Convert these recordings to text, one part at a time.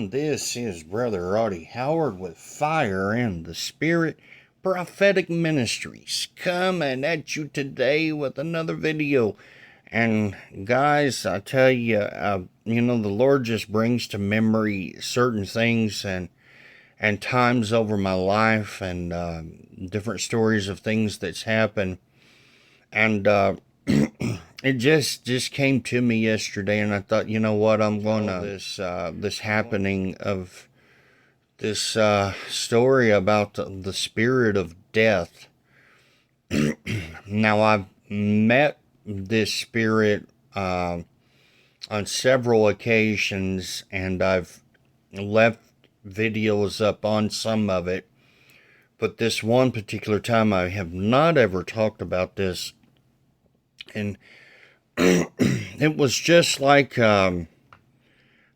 everyone. This is Brother Auty Howard with Fire and the Spirit Prophetic Ministries coming at you today with another video. And guys, I tell you, the Lord just brings to memory certain things and times over my life and different stories of things that's happened. And it just came to me yesterday, and I thought, you know what, I'm gonna this happening of this story about the spirit of death. Now, I've met this spirit on several occasions, and I've left videos up on some of it, but this one particular time I have not ever talked about this. And it was just like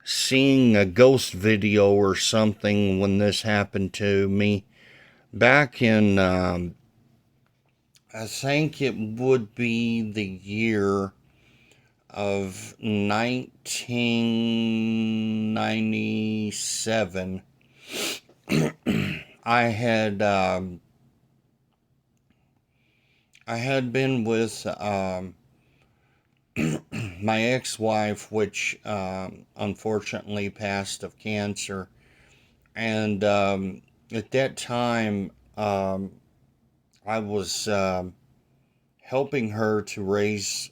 seeing a ghost video or something when this happened to me back in, I think it would be the year of 1997. I had been with my ex-wife, which unfortunately passed of cancer, and at that time I was helping her to raise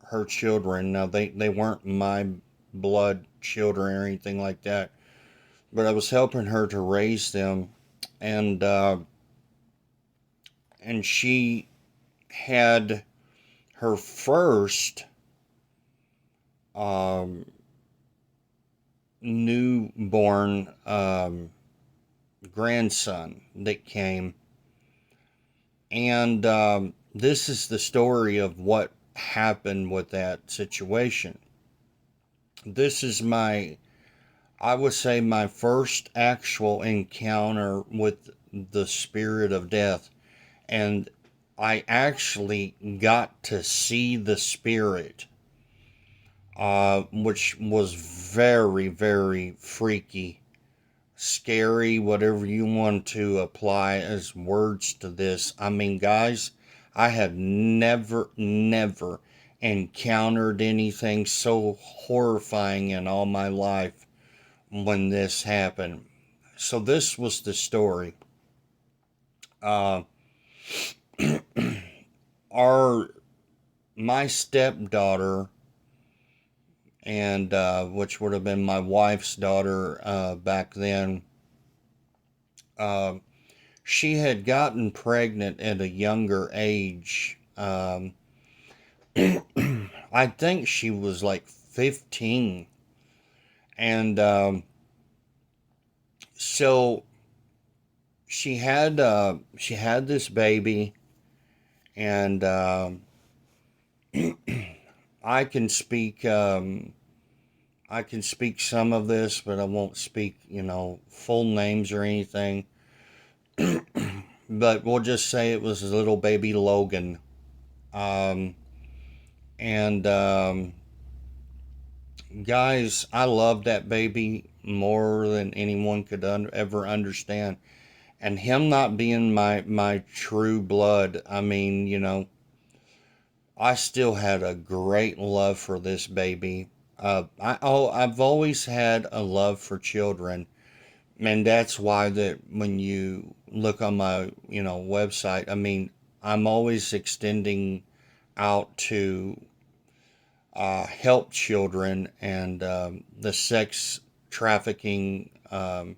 her children. Now, they weren't my blood children or anything like that, but I was helping her to raise them, and she had her first newborn grandson that came. And this is the story of what happened with that situation. This is I would say, my first actual encounter with the spirit of death. And I actually got to see the spirit, which was very, very freaky, scary, whatever you want to apply as words to this. I mean, guys, I have never encountered anything so horrifying in all my life when this happened. So this was the story. My stepdaughter, and which would have been my wife's daughter back then, she had gotten pregnant at a younger age. I think she was like 15, and so she had this baby, and I can speak some of this, but I won't speak, full names or anything. But we'll just say it was little baby Logan. And guys, I love that baby more than anyone could ever understand. And him not being my true blood, I mean, I still had a great love for this baby. I've always had a love for children, and that's why that when you look on my website, I mean, I'm always extending out to help children and the sex trafficking and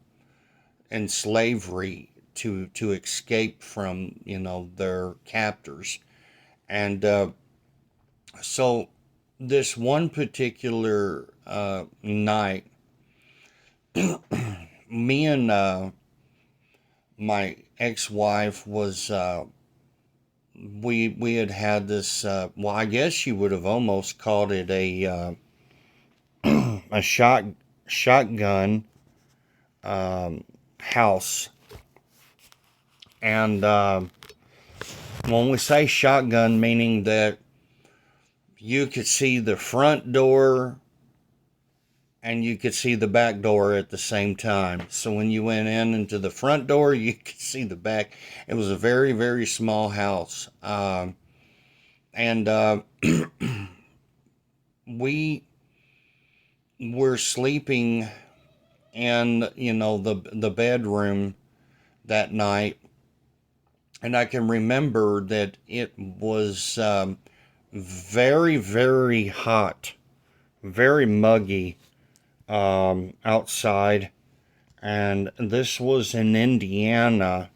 slavery to escape from their captors. And so this one particular night, me and my ex-wife was we had this well, I guess you would have almost called it a a shotgun house. And when we say shotgun, meaning that you could see the front door and you could see the back door at the same time. So when you went in into the front door, you could see the back. It was a very, very small house. And we were sleeping in, the bedroom that night. And I can remember that it was very, very hot, very muggy outside. And this was in Indiana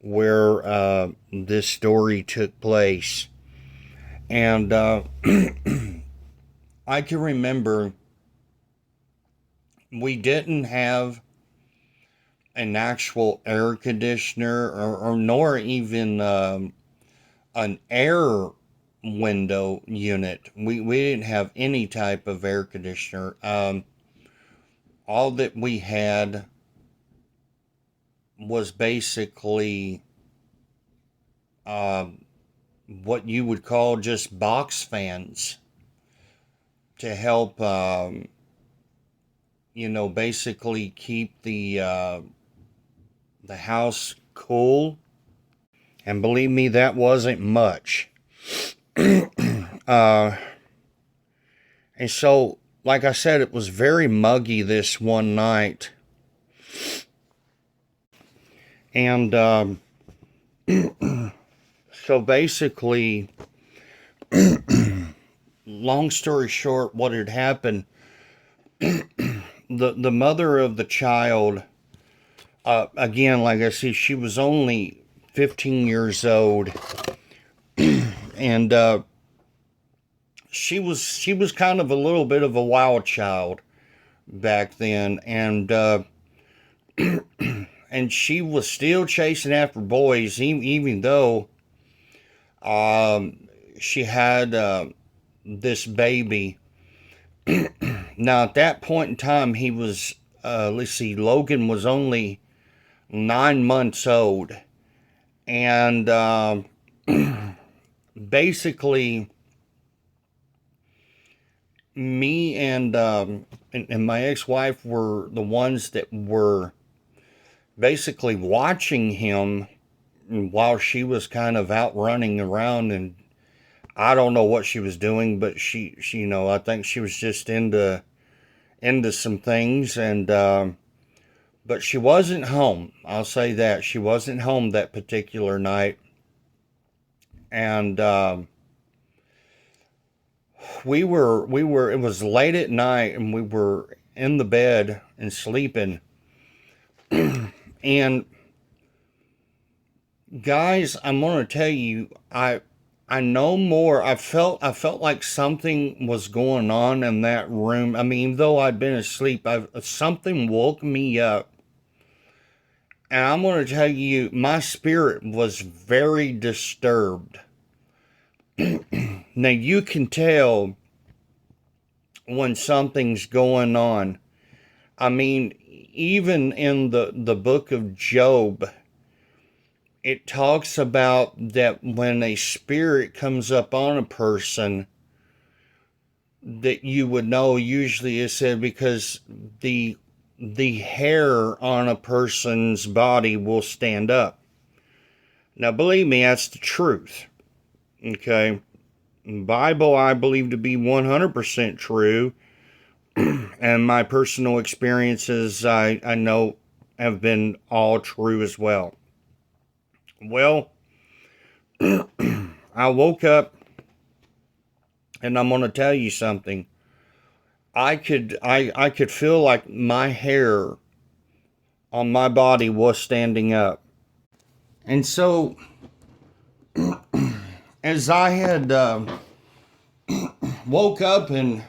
where this story took place. And I can remember we didn't have an actual air conditioner or nor even an air window unit. We didn't have any type of air conditioner. All that we had was basically what you would call just box fans to help, basically keep the house cool. And believe me, that wasn't much. uh, and so, like I said, it was very muggy this one night. And so basically, long story short, what had happened, the mother of the child, again, like I said, she was only 15 years old, and she was kind of a little bit of a wild child back then, and and she was still chasing after boys, even though she had this baby. Now, at that point in time, he was, let's see, Logan was only 9 months old. And basically, me and my ex-wife were the ones that were basically watching him while she was kind of out running around, and I don't know what she was doing, but she I think she was just into some things, and but she wasn't home. I'll say that she wasn't home that particular night, and we were. It was late at night, and we were in the bed and sleeping, and guys, I'm gonna tell you, I know more. I felt like something was going on in that room. I mean, even though I'd been asleep, something woke me up. And I'm going to tell you, my spirit was very disturbed. Now, you can tell when something's going on. I mean, even in the book of Job, it talks about that when a spirit comes up on a person, that you would know. Usually it said because the hair on a person's body will stand up. Now, believe me, that's the truth. Okay? Bible, I believe to be 100% true. And my personal experiences, I know, have been all true as well. Well, I woke up, and I'm going to tell you something. I could feel like my hair on my body was standing up. And so, as I had woke up and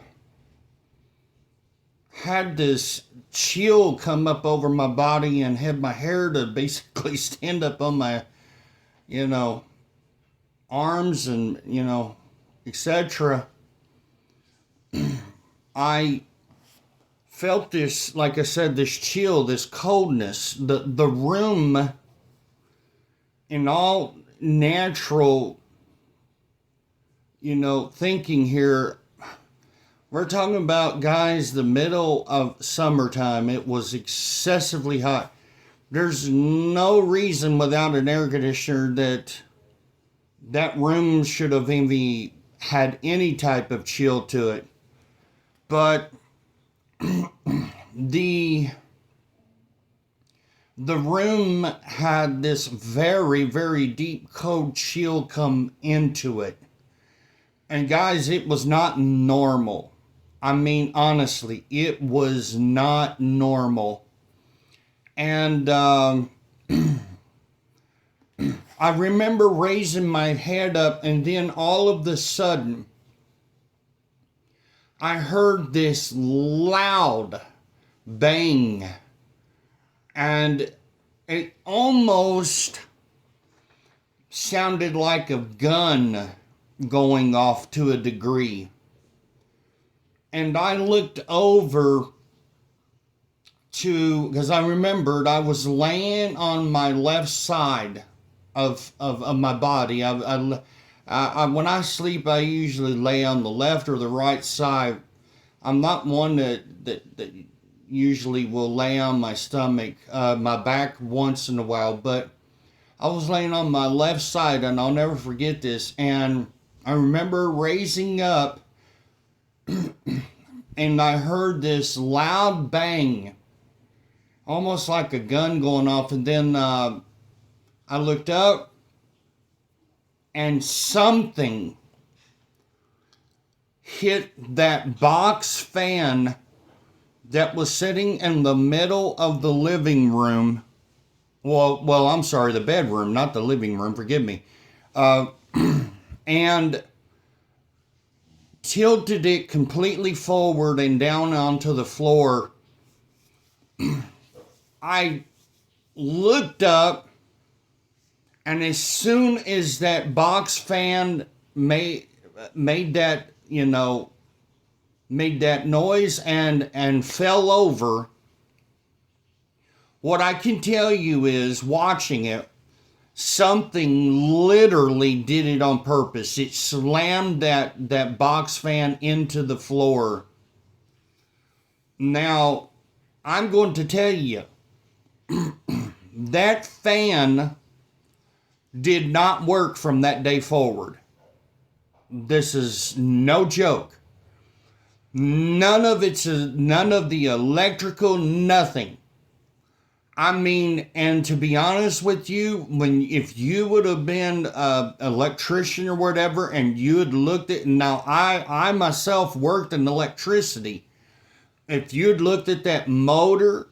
had this chill come up over my body and had my hair to basically stand up on my, arms and, etc., I felt this, like I said, this chill, this coldness. The room, in all natural, thinking here, We're talking about, guys, the middle of summertime. It was excessively hot. There's no reason without an air conditioner that room should have even had any type of chill to it. But the room had this very, very deep cold chill come into it. And guys, it was not normal. I mean, honestly, it was not normal. And I remember raising my head up, and then all of a sudden, I heard this loud bang. And it almost sounded like a gun going off to a degree. And I looked over because I remembered I was laying on my left side of my body. When I sleep, I usually lay on the left or the right side. I'm not one that usually will lay on my stomach, my back once in a while, but I was laying on my left side, and I'll never forget this. And I remember raising up, and I heard this loud bang, almost like a gun going off. And then I looked up, and something hit that box fan that was sitting in the middle of the living room. Well, I'm sorry, the bedroom, not the living room. Forgive me. And tilted it completely forward and down onto the floor. I looked up, and as soon as that box fan made that, made that noise and fell over, what I can tell you is, watching it, something literally did it on purpose. It slammed that box fan into the floor. Now, I'm going to tell you, that fan did not work from that day forward. This is no joke. None of the electrical, nothing. I mean, and to be honest with you, if you would have been an electrician or whatever, and you had looked at, now I myself worked in electricity. If you'd looked at that motor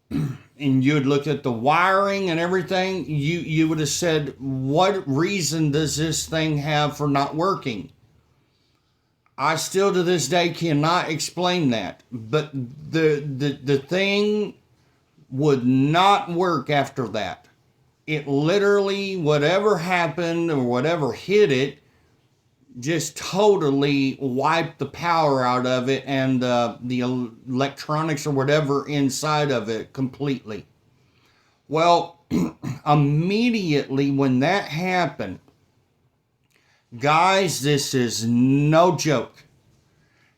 and you'd looked at the wiring and everything, you would have said, what reason does this thing have for not working? I still to this day cannot explain that. But the thing would not work after that. It literally, whatever happened or whatever hit it, just totally wiped the power out of it and the electronics or whatever inside of it completely. Well, immediately when that happened, guys, this is no joke.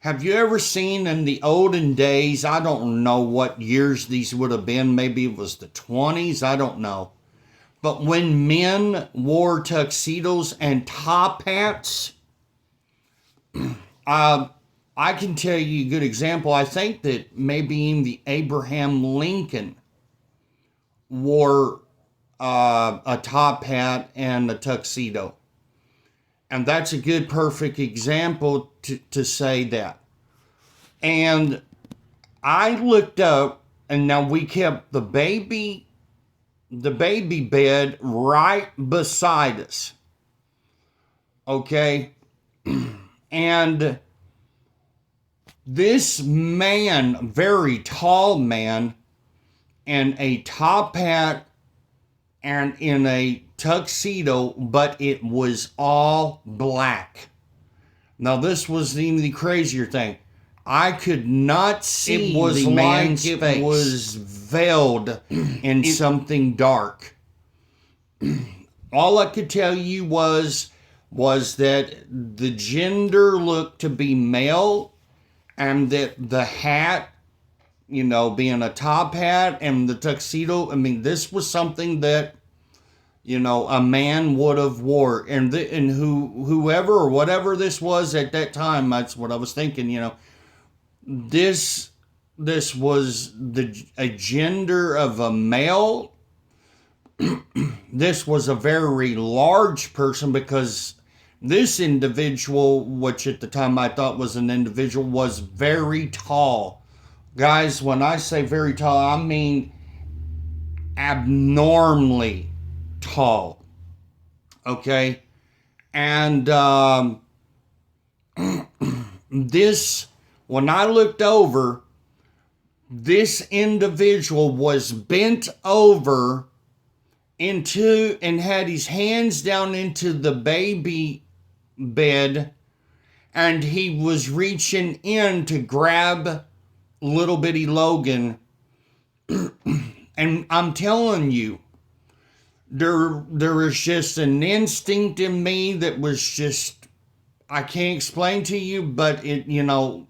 Have you ever seen in the olden days, I don't know what years these would have been, maybe it was the 20s, I don't know. But when men wore tuxedos and top hats, I can tell you a good example. I think that maybe even the Abraham Lincoln wore a top hat and a tuxedo. And that's a good, perfect example to say that. And I looked up, and now we kept the baby bed right beside us. Okay? And this man, very tall man, in a top hat and in a tuxedo, but it was all black. Now, this was even the crazier thing. I could not see the man's face. It was veiled in something dark. All I could tell you was that the gender looked to be male, and that the hat, you know, being a top hat and the tuxedo, I mean, this was something that, you know, a man would have wore. And whoever or whatever this was at that time, that's what I was thinking, you know, this was a gender of a male. This was a very large person, because this individual, which at the time I thought was an individual, was very tall. Guys, when I say very tall, I mean abnormally tall. Okay? And this, when I looked over, this individual was bent over into and had his hands down into the baby bed, and he was reaching in to grab little bitty Logan. And I'm telling you, there was just an instinct in me that was just, I can't explain to you, but it, you know,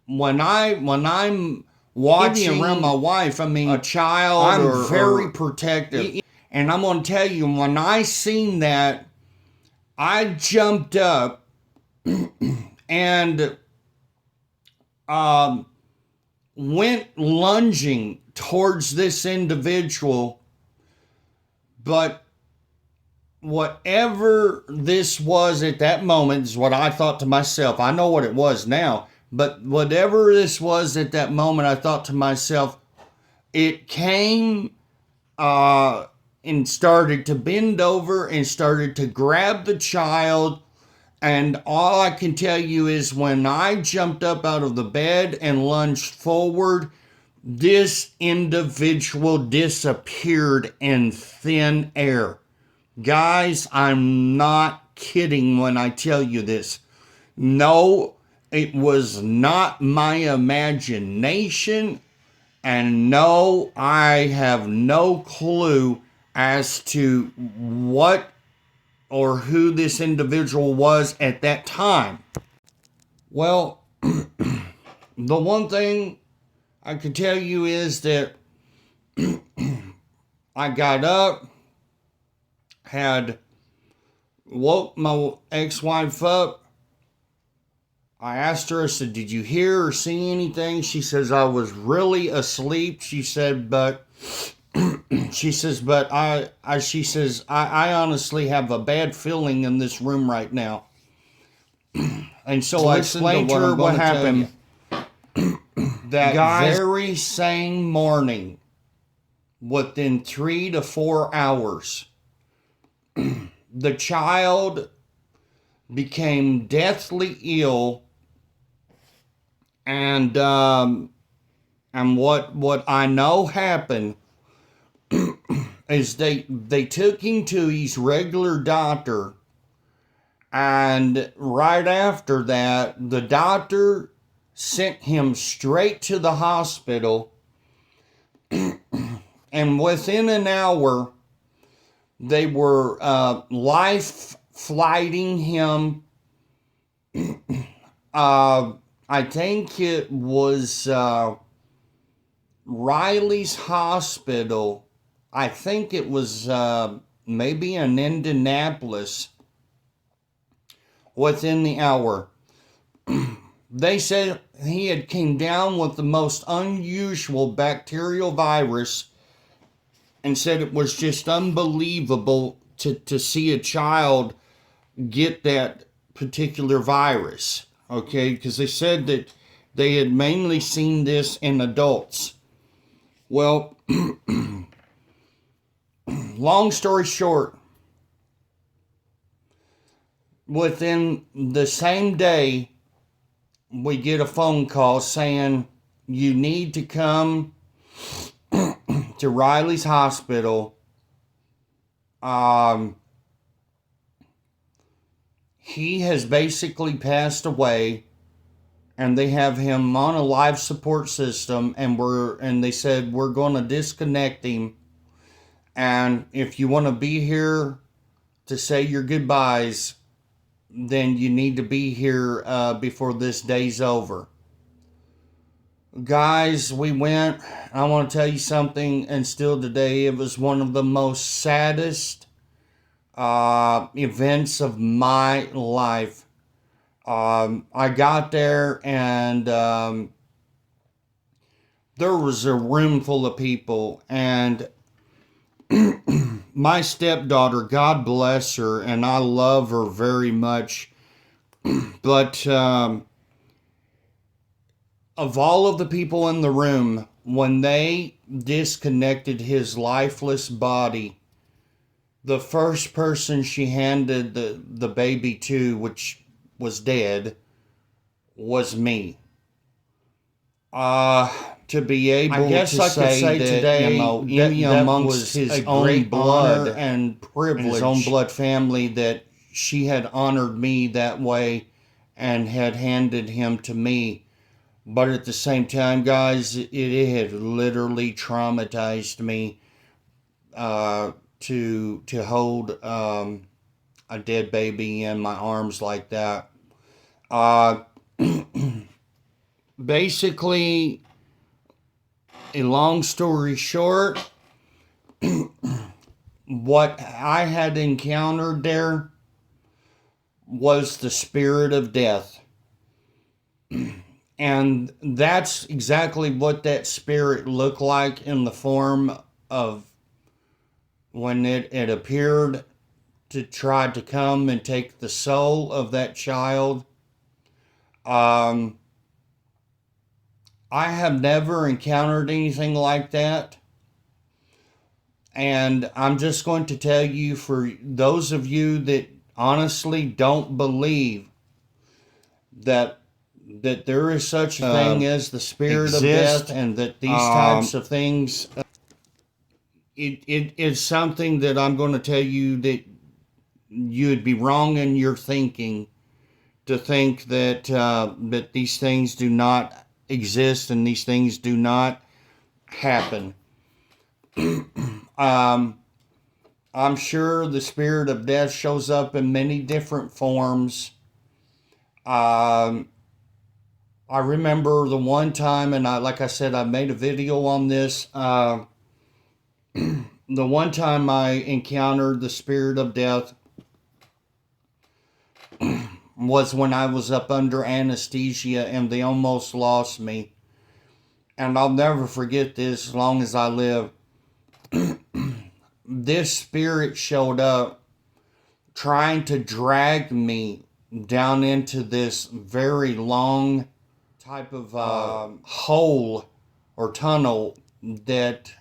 when I'm watching around my wife, I mean, a child, I'm very protective. And I'm going to tell you, when I seen that, I jumped up and went lunging towards this individual. But whatever this was at that moment is what I thought to myself. I know what it was now, but whatever this was at that moment, I thought to myself, it came and started to bend over and started to grab the child. And all I can tell you is, when I jumped up out of the bed and lunged forward, this individual disappeared in thin air. Guys, I'm not kidding when I tell you this. No, it was not my imagination. And no, I have no clue as to what or who this individual was at that time. Well, the one thing I can tell you is that I got up, had woke my ex-wife up. I asked her, I said, did you hear or see anything? She says, I was really asleep. She said, but I honestly have a bad feeling in this room right now. And so I explained to her what happened. That very same morning, within 3 to 4 hours, the child became deathly ill. And what I know happened is they took him to his regular doctor, and right after that, the doctor sent him straight to the hospital, and within an hour, they were life flighting him. I think it was Riley's hospital. I think it was maybe in Indianapolis. Within the hour, they said he had came down with the most unusual bacterial virus, and said it was just unbelievable to see a child get that particular virus. Okay, because they said that they had mainly seen this in adults. Well, long story short, within the same day, we get a phone call saying, you need to come to Riley's hospital. He has basically passed away, and they have him on a life support system, and they said, we're going to disconnect him, and if you want to be here to say your goodbyes, then you need to be here before this day's over. Guys, we went. I want to tell you something, and still today, it was one of the most saddest events of my life. I got there, and there was a room full of people, and my stepdaughter, God bless her, and I love her very much, but of all of the people in the room, when they disconnected his lifeless body, the first person she handed the baby to, which was dead, was me. To be able I guess to I could say that, today, any amongst his own blood and privilege, his own blood family, that she had honored me that way and had handed him to me. But at the same time, guys, it had literally traumatized me to hold a dead baby in my arms like that. Basically, a long story short, what I had encountered there was the spirit of death. And that's exactly what that spirit looked like in the form of when it appeared to try to come and take the soul of that child. I have never encountered anything like that. And I'm just going to tell you, for those of you that honestly don't believe that there is such a thing as the spirit of death, and that these types of things, it is something that I'm going to tell you that you'd be wrong in your thinking to think that that these things do not exist and these things do not happen. I'm sure the spirit of death shows up in many different forms. I remember the one time, and like I said, I made a video on this. The one time I encountered the spirit of death was when I was up under anesthesia and they almost lost me. And I'll never forget this as long as I live. This spirit showed up trying to drag me down into this very long type of hole or tunnel that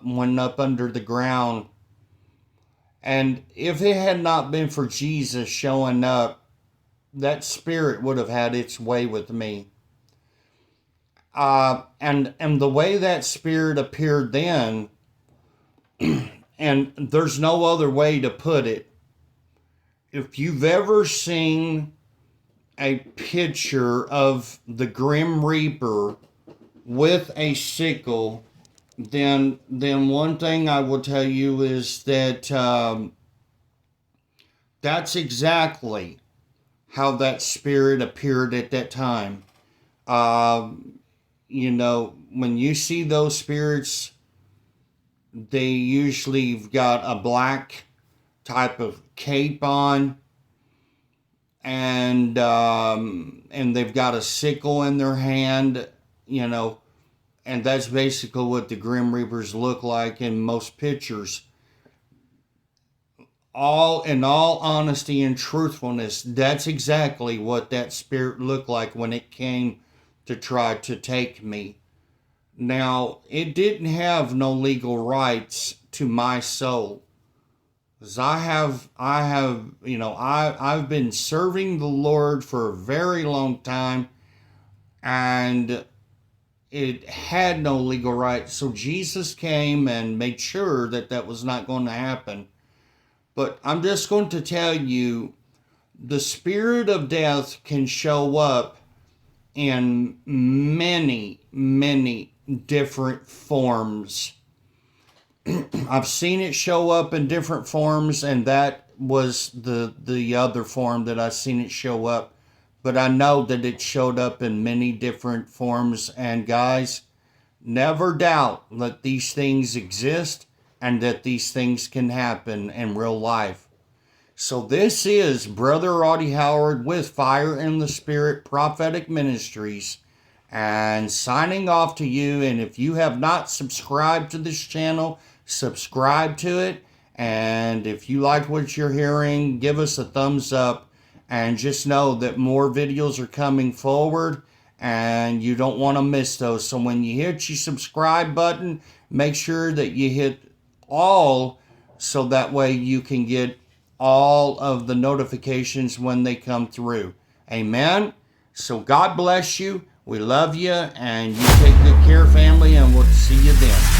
went up under the ground. And if it had not been for Jesus showing up, that spirit would have had its way with me. And the way that spirit appeared then, and there's no other way to put it. If you've ever seen a picture of the Grim Reaper with a sickle, then one thing I will tell you is that that's exactly how that spirit appeared at that time. You know, when you see those spirits, they usually have got a black type of cape on, and they've got a sickle in their hand, you know, and that's basically what the Grim Reapers look like in most pictures. In all honesty and truthfulness, that's exactly what that spirit looked like when it came to try to take me. Now, it didn't have no legal rights to my soul. Because I've been serving the Lord for a very long time, and it had no legal rights. So Jesus came and made sure that that was not going to happen. But I'm just going to tell you, the spirit of death can show up in many, many different forms. I've seen it show up in different forms, and that was the other form that I've seen it show up. but I know that it showed up in many different forms. And guys, never doubt that these things exist and that these things can happen in real life. So this is Brother Auty Howard with Fire in the Spirit Prophetic Ministries, and signing off to you. And if you have not subscribed to this channel, subscribe to it. And if you like what you're hearing, give us a thumbs up. And just know that more videos are coming forward, and you don't want to miss those. So when you hit your subscribe button, make sure that you hit all, so that way you can get all of the notifications when they come through. Amen. So God bless you. We love you, and you take good care, family, and we'll see you then.